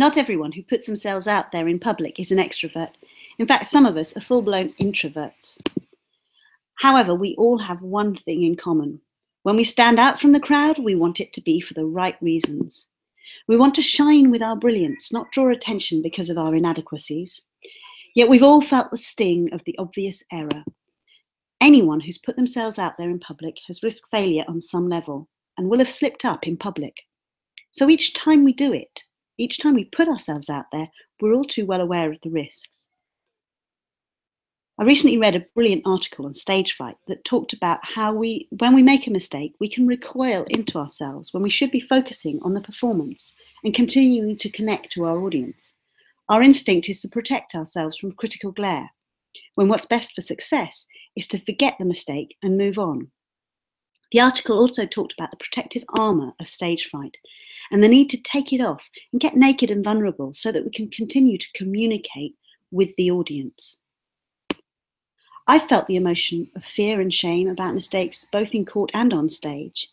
Not everyone who puts themselves out there in public is an extrovert. In fact, some of us are full-blown introverts. However, we all have one thing in common. When we stand out from the crowd, we want it to be for the right reasons. We want to shine with our brilliance, not draw attention because of our inadequacies. Yet we've all felt the sting of the obvious error. Anyone who's put themselves out there in public has risked failure on some level and will have slipped up in public. So each time we do it, each time we put ourselves out there, we're all too well aware of the risks. I recently read a brilliant article on stage fright that talked about how when we make a mistake, we can recoil into ourselves when we should be focusing on the performance and continuing to connect to our audience. Our instinct is to protect ourselves from critical glare, when what's best for success is to forget the mistake and move on. The article also talked about the protective armour of stage fright and the need to take it off and get naked and vulnerable so that we can continue to communicate with the audience. I felt the emotion of fear and shame about mistakes both in court and on stage.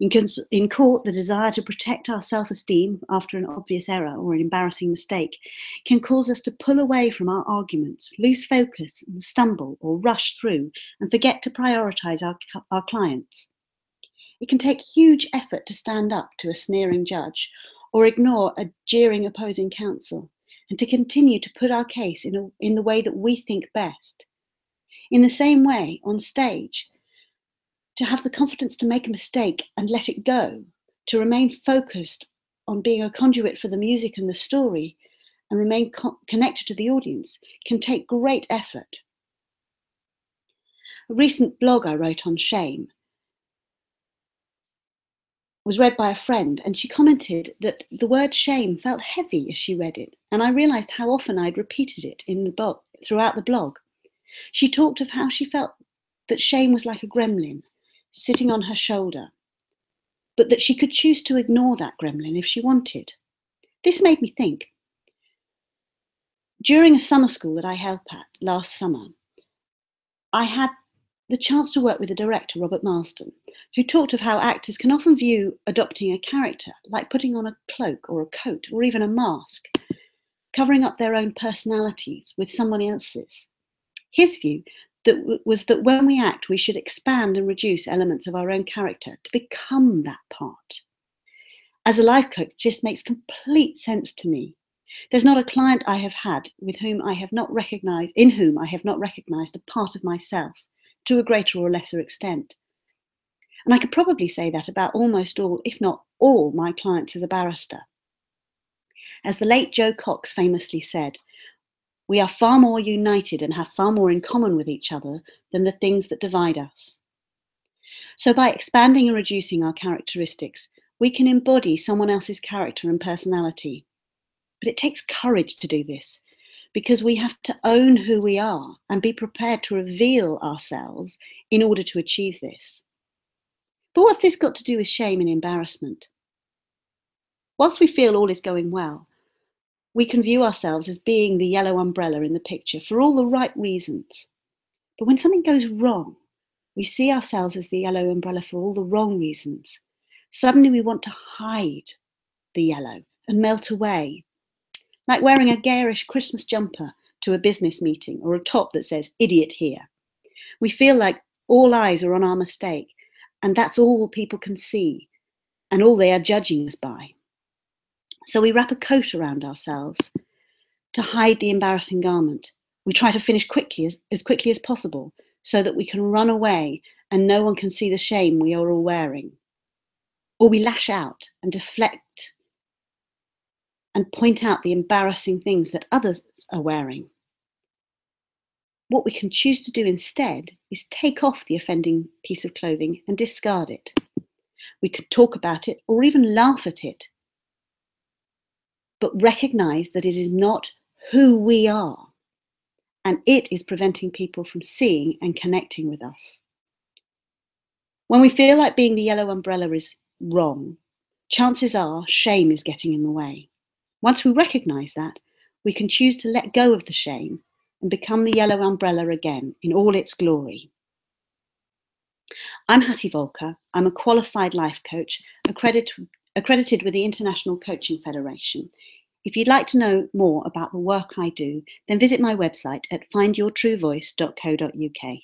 In court, the desire to protect our self-esteem after an obvious error or an embarrassing mistake can cause us to pull away from our arguments, lose focus and stumble or rush through and forget to prioritise our clients. It can take huge effort to stand up to a sneering judge or ignore a jeering opposing counsel and to continue to put our case in the way that we think best. In the same way, on stage, to have the confidence to make a mistake and let it go, to remain focused on being a conduit for the music and the story and remain connected to the audience can take great effort. A recent blog I wrote on shame was read by a friend, and she commented that the word shame felt heavy as she read it, and I realised how often I'd repeated it throughout the blog. She talked of how she felt that shame was like a gremlin sitting on her shoulder, but that she could choose to ignore that gremlin if she wanted. This made me think. During a summer school that I helped at last summer, I had the chance to work with the director, Robert Marston, who talked of how actors can often view adopting a character like putting on a cloak or a coat or even a mask, covering up their own personalities with someone else's. His view was that when we act, we should expand and reduce elements of our own character to become that part. As a life coach, this makes complete sense to me. There's not a client I have had in whom I have not recognized a part of myself to a greater or lesser extent. And I could probably say that about almost all, if not all, my clients as a barrister. As the late Joe Cox famously said, we are far more united and have far more in common with each other than the things that divide us. So by expanding and reducing our characteristics, we can embody someone else's character and personality. But it takes courage to do this, because we have to own who we are and be prepared to reveal ourselves in order to achieve this. But what's this got to do with shame and embarrassment? Whilst we feel all is going well, we can view ourselves as being the yellow umbrella in the picture for all the right reasons. But when something goes wrong, we see ourselves as the yellow umbrella for all the wrong reasons. Suddenly we want to hide the yellow and melt away, like wearing a garish Christmas jumper to a business meeting or a top that says "idiot here." We feel like all eyes are on our mistake, and that's all people can see and all they are judging us by. So we wrap a coat around ourselves to hide the embarrassing garment. We try to finish as quickly as possible so that we can run away and no one can see the shame we are all wearing. Or we lash out and deflect and point out the embarrassing things that others are wearing. What we can choose to do instead is take off the offending piece of clothing and discard it. We could talk about it or even laugh at it, but recognise that it is not who we are, and it is preventing people from seeing and connecting with us. When we feel like being the yellow umbrella is wrong, chances are shame is getting in the way. Once we recognise that, we can choose to let go of the shame and become the yellow umbrella again in all its glory. I'm Hattie Volker. I'm a qualified life coach, accredited with the International Coaching Federation. If you'd like to know more about the work I do, then visit my website at findyourtruevoice.co.uk.